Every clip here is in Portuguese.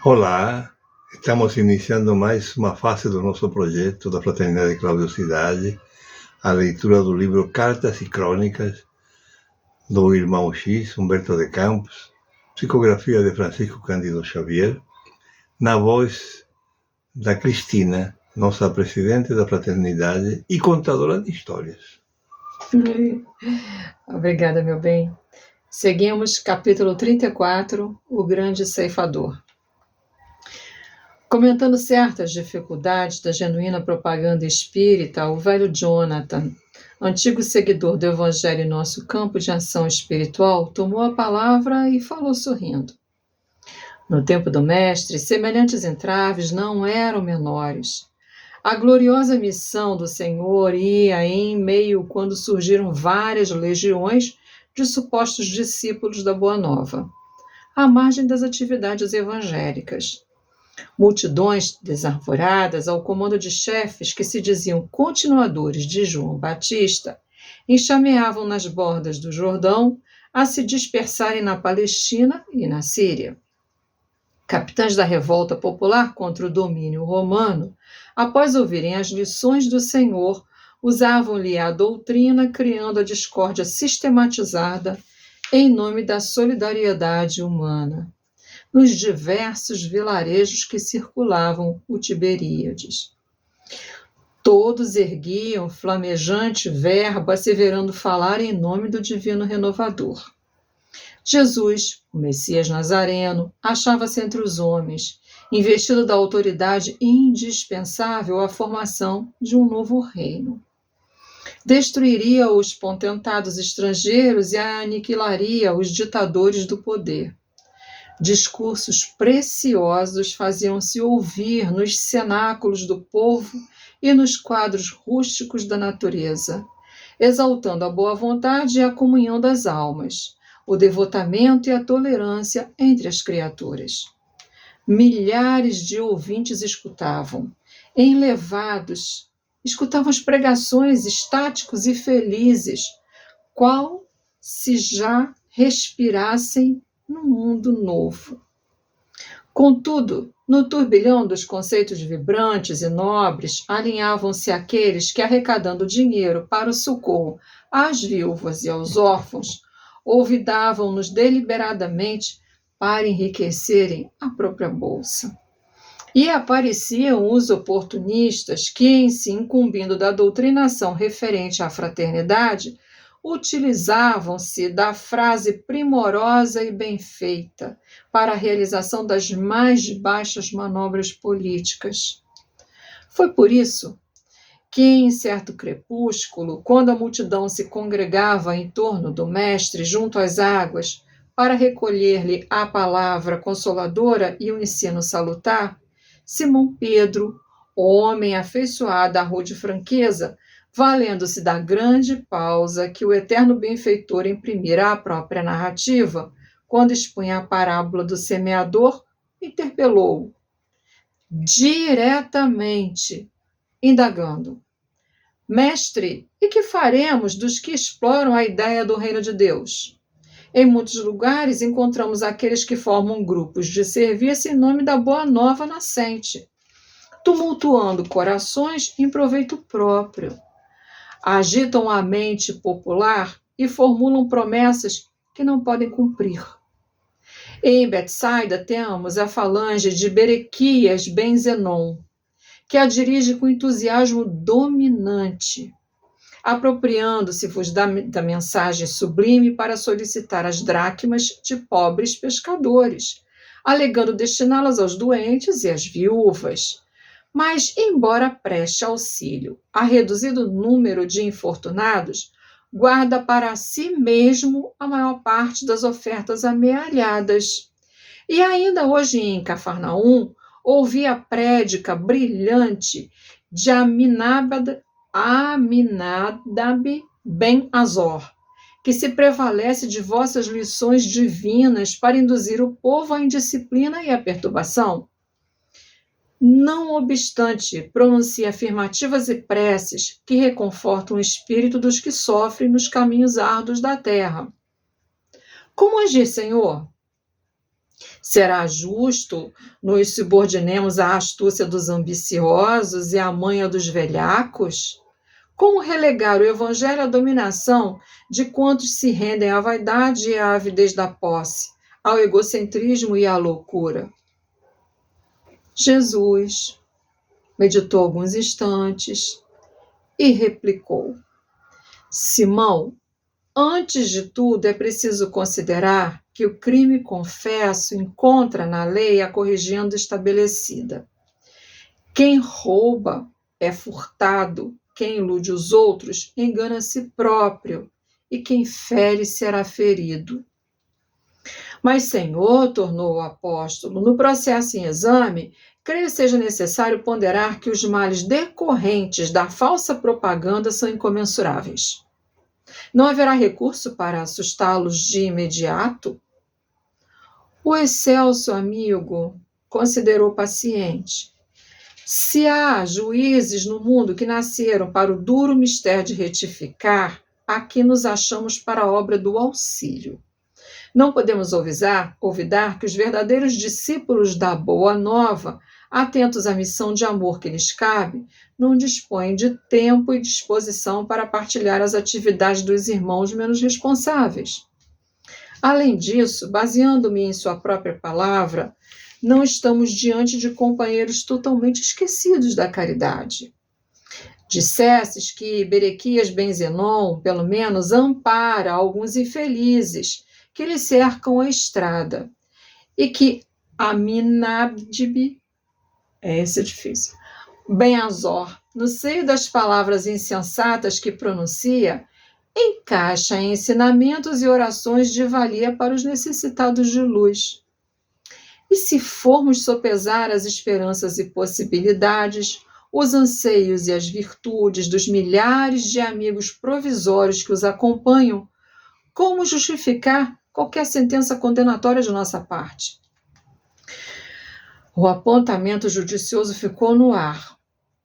Olá, estamos iniciando mais uma fase do nosso projeto da Fraternidade Claudiosidade, a leitura do livro Cartas e Crônicas, do irmão X, Humberto de Campos, psicografia de Francisco Cândido Xavier, na voz da Cristina, nossa presidente da Fraternidade e contadora de histórias. Obrigada, meu bem. Seguimos capítulo 34, O Grande Ceifador. Comentando certas dificuldades da genuína propaganda espírita, o velho Jonathan, antigo seguidor do Evangelho em nosso campo de ação espiritual, tomou a palavra e falou sorrindo. No tempo do Mestre, semelhantes entraves não eram menores. A gloriosa missão do Senhor ia em meio quando surgiram várias legiões de supostos discípulos da Boa Nova, à margem das atividades evangélicas. Multidões desarvoradas ao comando de chefes que se diziam continuadores de João Batista enxameavam nas bordas do Jordão a se dispersarem na Palestina e na Síria. Capitães da revolta popular contra o domínio romano, após ouvirem as lições do Senhor, usavam-lhe a doutrina, criando a discórdia sistematizada em nome da solidariedade humana, nos diversos vilarejos que circulavam o Tiberíades. Todos erguiam flamejante verbo, asseverando falar em nome do Divino Renovador. Jesus, o Messias Nazareno, achava-se entre os homens, investido da autoridade indispensável à formação de um novo reino. Destruiria os potentados estrangeiros e aniquilaria os ditadores do poder. Discursos preciosos faziam-se ouvir nos cenáculos do povo e nos quadros rústicos da natureza, exaltando a boa vontade e a comunhão das almas, o devotamento e a tolerância entre as criaturas. Milhares de ouvintes escutavam, enlevados, escutavam as pregações estáticos e felizes, qual se já respirassem num mundo novo. Contudo, no turbilhão dos conceitos vibrantes e nobres, alinhavam-se aqueles que, arrecadando dinheiro para o socorro às viúvas e aos órfãos, olvidavam-nos deliberadamente para enriquecerem a própria bolsa. E apareciam os oportunistas que, em se incumbindo da doutrinação referente à fraternidade, utilizavam-se da frase primorosa e bem feita para a realização das mais baixas manobras políticas. Foi por isso que, em certo crepúsculo, quando a multidão se congregava em torno do Mestre junto às águas para recolher-lhe a palavra consoladora e o ensino salutar, Simão Pedro, homem afeiçoado à rude franqueza, valendo-se da grande pausa que o eterno benfeitor imprimira à própria narrativa, quando expunha a parábola do semeador, interpelou-o diretamente, indagando: Mestre, e que faremos dos que exploram a ideia do reino de Deus? Em muitos lugares encontramos aqueles que formam grupos de serviço em nome da boa nova nascente, tumultuando corações em proveito próprio. Agitam a mente popular e formulam promessas que não podem cumprir. Em Betsaida temos a falange de Berequias ben Zenon, que a dirige com entusiasmo dominante, apropriando-se-vos da mensagem sublime para solicitar as dracmas de pobres pescadores, alegando destiná-las aos doentes e às viúvas. Mas, embora preste auxílio a reduzido número de infortunados, guarda para si mesmo a maior parte das ofertas amealhadas. E ainda hoje em Cafarnaum, ouvi a prédica brilhante de Aminadab ben Azor, que se prevalece de vossas lições divinas para induzir o povo à indisciplina e à perturbação. Não obstante, pronuncia afirmativas e preces que reconfortam o espírito dos que sofrem nos caminhos árduos da terra. Como agir, Senhor? Será justo nos subordinemos à astúcia dos ambiciosos e à manha dos velhacos? Como relegar o evangelho à dominação de quantos se rendem à vaidade e à avidez da posse, ao egocentrismo e à loucura? Jesus meditou alguns instantes e replicou: Simão, antes de tudo é preciso considerar que o crime confesso encontra na lei a corrigenda estabelecida. Quem rouba é furtado, quem ilude os outros engana a si próprio, e quem fere será ferido. Mas, Senhor, tornou o apóstolo, no processo em exame, creio seja necessário ponderar que os males decorrentes da falsa propaganda são incomensuráveis. Não haverá recurso para assustá-los de imediato? O excelso amigo considerou paciente. Se há juízes no mundo que nasceram para o duro mistério de retificar, aqui nos achamos para a obra do auxílio. Não podemos olvidar que os verdadeiros discípulos da Boa Nova, atentos à missão de amor que lhes cabe, não dispõem de tempo e disposição para partilhar as atividades dos irmãos menos responsáveis. Além disso, baseando-me em sua própria palavra, não estamos diante de companheiros totalmente esquecidos da caridade. Dissestes que Berequias ben Zenon, pelo menos, ampara alguns infelizes que lhe cercam a estrada, e que Aminadib, esse é difícil, Ben-Azor, no seio das palavras insensatas que pronuncia, encaixa em ensinamentos e orações de valia para os necessitados de luz. E se formos sopesar as esperanças e possibilidades, os anseios e as virtudes dos milhares de amigos provisórios que os acompanham, como justificar qualquer sentença condenatória de nossa parte? O apontamento judicioso ficou no ar.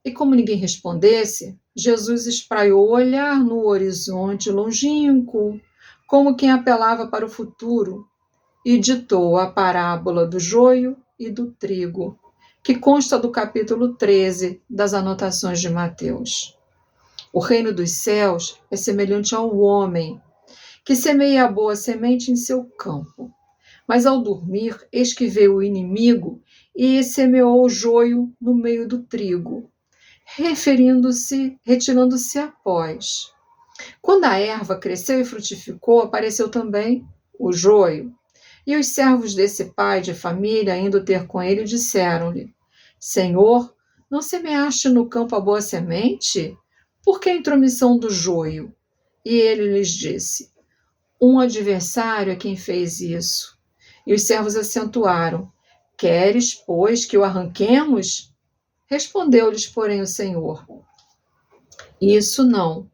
E como ninguém respondesse, Jesus espraiou o olhar no horizonte longínquo, como quem apelava para o futuro, e ditou a parábola do joio e do trigo, que consta do capítulo 13 das anotações de Mateus. O reino dos céus é semelhante ao homem, que semeia a boa semente em seu campo. Mas ao dormir, eis que veio o inimigo e semeou o joio no meio do trigo, retirando-se após. Quando a erva cresceu e frutificou, apareceu também o joio. E os servos desse pai de família, indo ter com ele, disseram-lhe: Senhor, não semeaste no campo a boa semente? Por que a intromissão do joio? E ele lhes disse: Um adversário é quem fez isso. E os servos acentuaram: Queres, pois, que o arranquemos? Respondeu-lhes, porém, o Senhor: Isso não.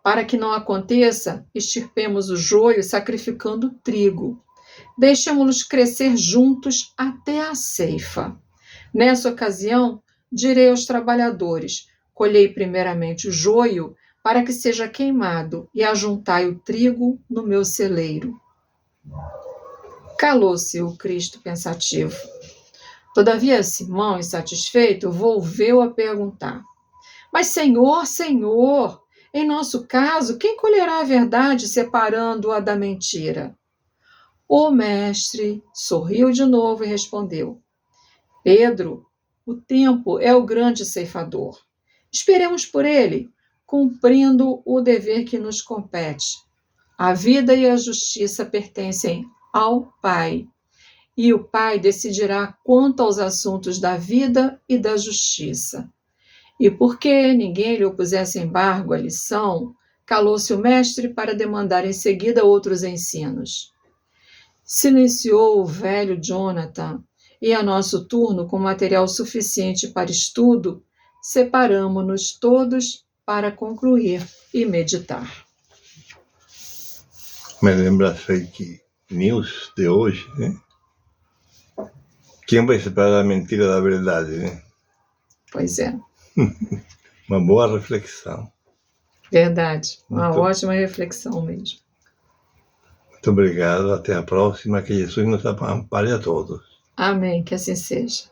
Para que não aconteça, extirpemos o joio sacrificando o trigo. Deixemo-los crescer juntos até a ceifa. Nessa ocasião, direi aos trabalhadores: colhei primeiramente o joio, para que seja queimado, e ajuntai o trigo no meu celeiro. Calou-se o Cristo pensativo. Todavia, Simão, insatisfeito, volveu a perguntar: Mas, Senhor, Senhor, em nosso caso, quem colherá a verdade separando-a da mentira? O mestre sorriu de novo e respondeu: Pedro, o tempo é o grande ceifador. Esperemos por ele, cumprindo o dever que nos compete. A vida e a justiça pertencem ao Pai, e o Pai decidirá quanto aos assuntos da vida e da justiça. E porque ninguém lhe opusesse embargo à lição, calou-se o mestre para demandar em seguida outros ensinos. Silenciou o velho Jonathan, e a nosso turno, com material suficiente para estudo, separamo-nos todos para concluir e meditar. Me lembra fake news de hoje, né? Quem vai separar a mentira da verdade, né? Pois é. Uma boa reflexão. Verdade. Uma ótima reflexão mesmo. Muito obrigado. Até a próxima. Que Jesus nos ampare a todos. Amém, que assim seja.